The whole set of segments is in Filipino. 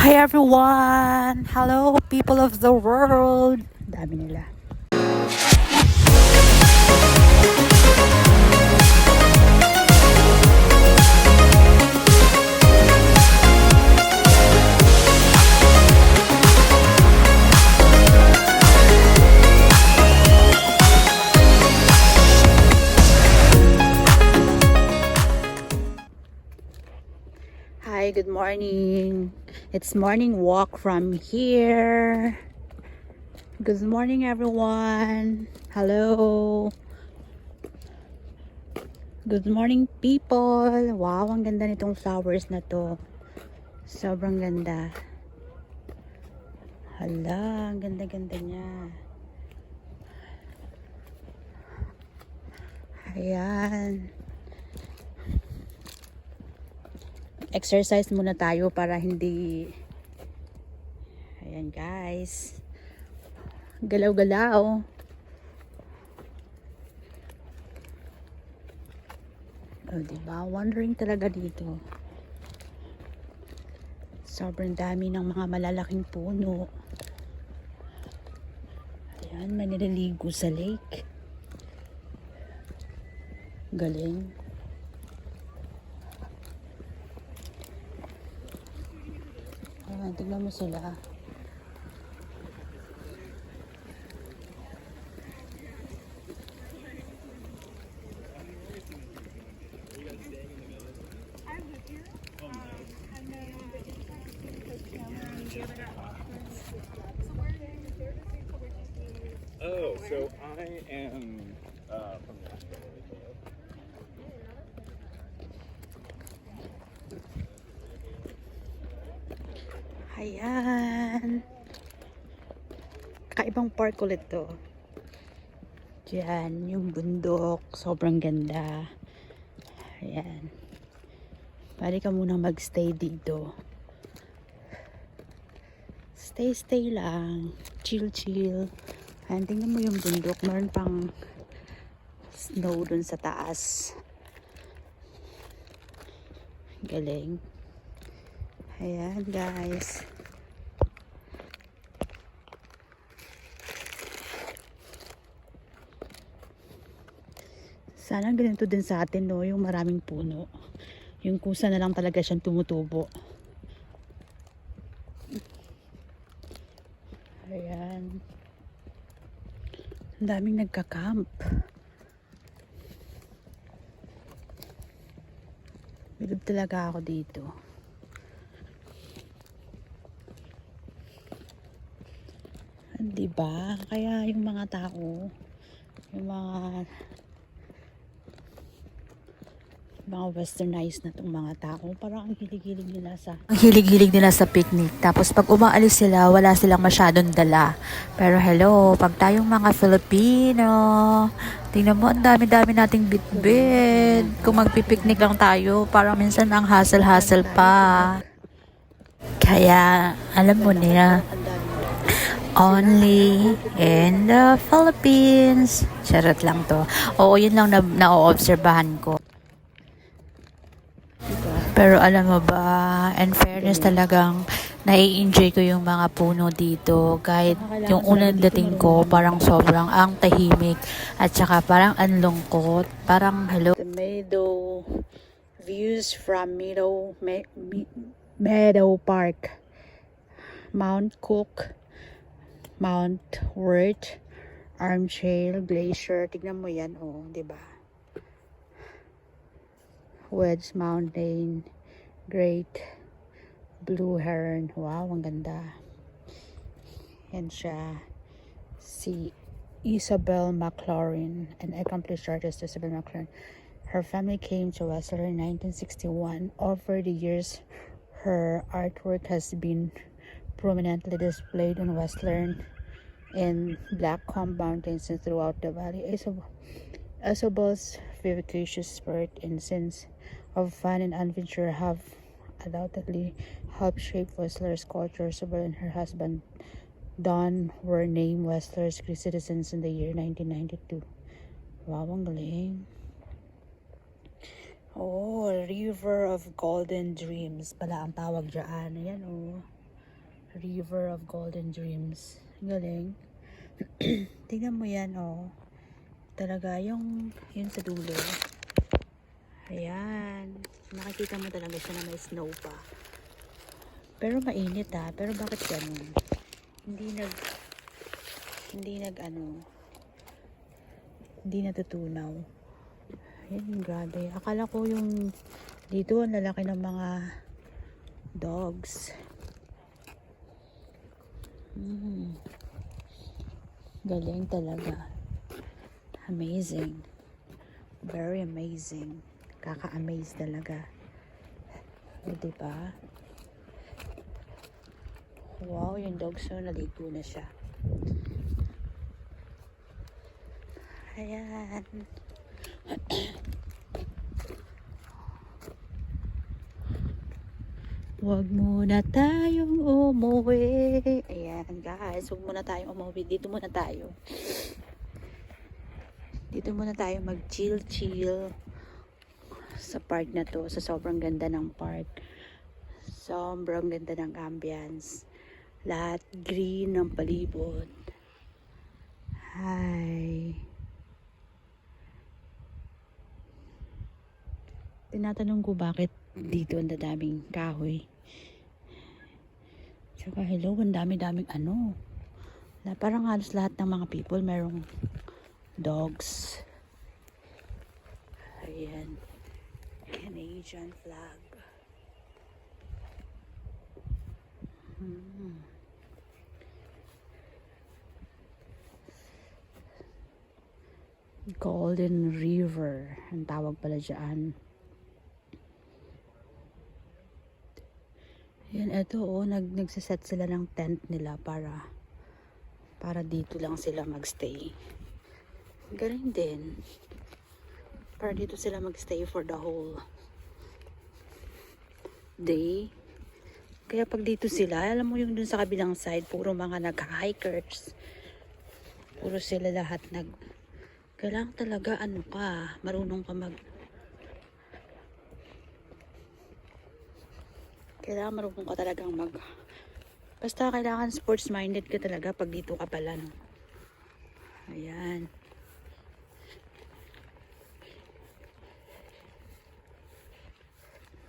Hi everyone! Hello people of the world! Dami nila. Hi, good morning. It's morning walk from here. Good morning everyone. Hello. Good morning people. Wow, ang ganda nitong flowers na to. Sobrang ganda. Hala, ang ganda-ganda niya. Ayan. Exercise muna tayo para hindi... Ayan guys. Galaw-galaw. O diba? Wandering talaga dito. Sobrang dami ng mga malalaking puno. Ayan, may nililigo sa lake. Galing. Ayan, tignan mo sila. Oh, so I am from the Ayan. Kakaibang park ulit to. Diyan, yung bundok. Sobrang ganda. Ayan. Pwede ka munang magstay dito. Stay lang. Chill. Ayan, tingnan mo yung bundok. Meron pang snow dun sa taas. Galing. Ayan, guys. Sana ganito din sa atin, no? Yung maraming puno. Yung kusa na lang talaga siyang tumutubo. Ayan. Ang daming nagka-camp. Bilib talaga ako dito. Diba? Kaya yung mga tao, yung mga westernized na tong mga tao, parang ang hilig-hilig nila sa picnic. Tapos pag umaalis sila, wala silang masyadong dala. Pero hello, pag tayong mga Filipino, tingnan mo, ang dami-dami nating bitbit. Kung magpipiknik lang tayo, parang minsan ang hassle-hassle pa. Kaya, alam mo niya, only in the Philippines. Charot lang to. Oo, yun lang na-obserbahan ko. Pero alam mo ba, in fairness talagang nai-enjoy ko yung mga puno dito. Kahit yung unang dating ko, parang sobrang ang tahimik. At saka parang ang lungkot. Parang hello. The meadow views from Meadow Park. Mount Cook, Mount Worth, Armchair Glacier. Tignan mo yan, oh, 'di ba? Wedge Mountain, Great Blue Heron. Wow, ang ganda. Yan siya. Si Isabel McLaurin, an accomplished artist, Isabel McLaurin. Her family came to Whistler in 1961. Over the years, her artwork has been prominently displayed on Whistler in Blackcomb Mountains and throughout the valley. Isabel's vivacious spirit and sense of fun and adventure have undoubtedly helped shape Whistler's culture. Isabel and her husband Don were named Whistler's Great Citizens in the year 1992. Wow, ang galing. Oh, River of Golden Dreams pala ang tawag dyan. Ayan, oh. River of Golden Dreams. Galing. Tingnan mo yan, oh. Talaga, yun sa dulo. Ayan. Nakikita mo talaga siya na may snow pa. Pero mainit pero bakit ganun? Hindi natutunaw. Ayan, grabe. Akala ko yung dito ang lalaki ng mga dogs. Galing talaga. Amazing. Very amazing. Kaka-amaze talaga. Diba? Wow, yung dog so naligo na siya. Ayan. Huwag muna tayong umuwi. Ayan guys, huwag muna tayong umuwi. Dito muna tayo. Dito muna tayo mag-chill sa park na to. Sa sobrang ganda ng park. Sobrang ganda ng ambience. Lahat green ng palibot. Hi. Tinatanong ko bakit dito ang dadaming kahoy. Tsaka hello, ang dami-daming parang halos lahat ng mga people merong dogs. Ayan. Canadian flag. Golden River ang tawag pala dyan. Yan, eto nagsiset sila ng tent nila para dito lang sila magstay. Galing din. Para dito sila magstay for the whole day. Kaya pag dito sila, alam mo yung dun sa kabilang side, puro mga nag-hikers. Puro sila lahat kailangan talaga marunong ka kailangan marunong ka talagang basta kailangan sports minded ka talaga pag dito ka pala, no? Ayan.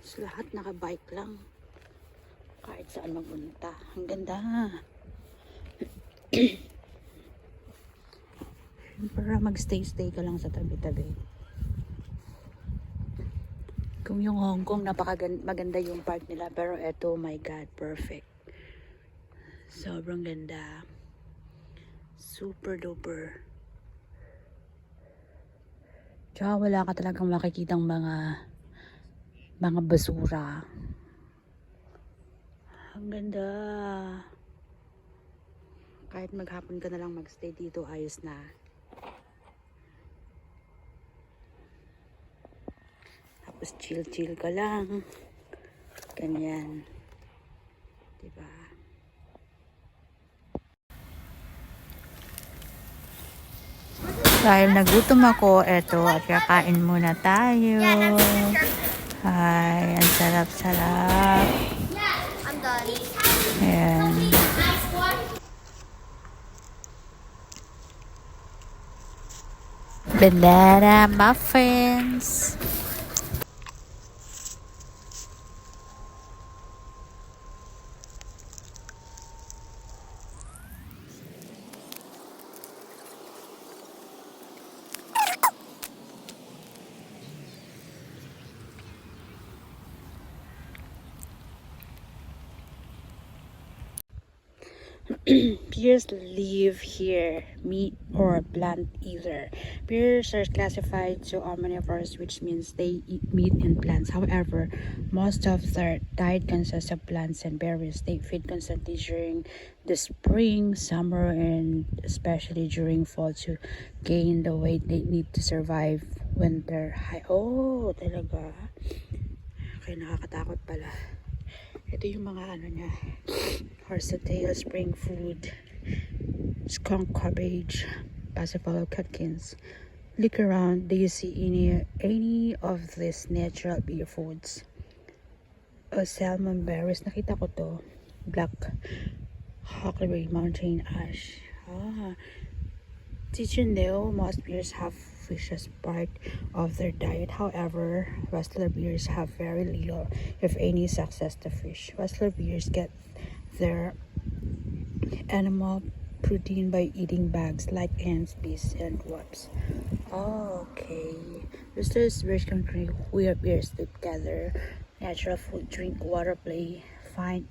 So, lahat naka-bike lang. Kahit saan magpunta. Ang ganda. Para mag-stay ka lang sa tabi-tabi. Kung yung Hong Kong, maganda yung park nila. Pero eto, my God, perfect. Sobrang ganda. Super duper. Tsaka wala ka talagang makikitang mga basura. Ang ganda. Kahit maghapon ka na lang magstay dito, ayos na. Tapos chill ka lang. Ganyan. Diba? Dahil nagutom ako, eto, at kakain muna tayo. Ay, ang sarap-sarap. I'm done. Ayan. Banana muffins. Pears live here, meat or plant either. Pears are classified to omnivores, which means they eat meat and plants. However, most of their diet consists of plants and berries. They feed constantly during the spring, summer, and especially during fall to gain the weight they need to survive winter. Oh, talaga. Okay, nakakatakot pala. Ito yung mga niya. Horsetail, spring food, skunk cabbage, Parsifal catkins. Look around, do you see any of these natural beer foods? Salmon berries, nakita ko to. Black Huckleberry Mountain Ash. Did you know most bears have fish as part of their diet? However, Whistler bears have very little, if any, success to fish. Whistler bears get their animal protein by eating bugs like ants, bees, and wasps. Okay. Whistler's bears can drink where bears live together. Natural food, drink, water, play, find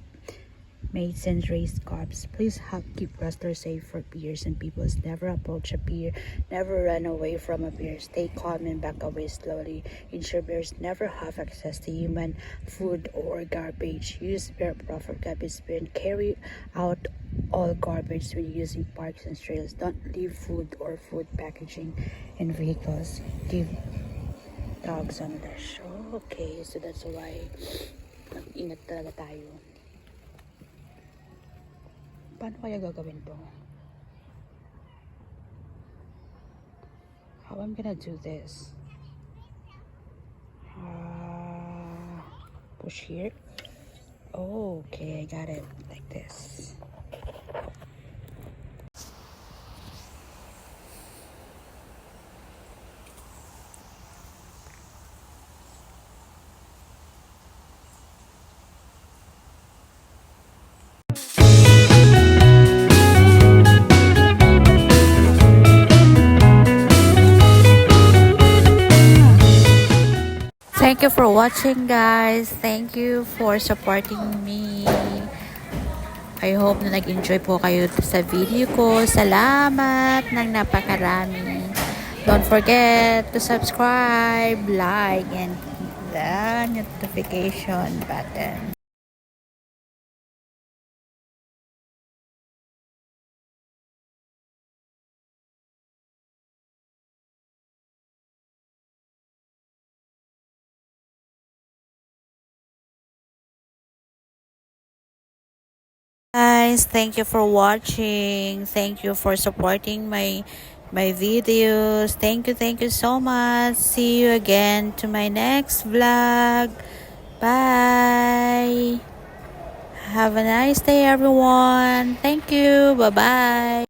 mates, and raise cubs. Please help keep Whistler safe for bears and people. Never approach a bear. Never run away from a bear. Stay calm and back away slowly. Ensure bears never have access to human food or garbage. Use bear proper garbage bin. Carry out all garbage when using parks and trails. Don't leave food or food packaging in vehicles. Give dogs on the show. Okay, so that's why mag-ingat talaga tayo. Paano kaya gagawin to? How I'm gonna do this? Push here. Oh, okay, I got it like this. Thank you for watching, guys. Thank you for supporting me. I hope na nag-enjoy po kayo sa video ko. Salamat ng napakarami. Don't forget to subscribe, like, and the notification button. Guys, thank you for watching. Thank you for supporting my videos. Thank you so much. See you again to my next vlog. Bye. Have a nice day, everyone. Thank you. Bye bye.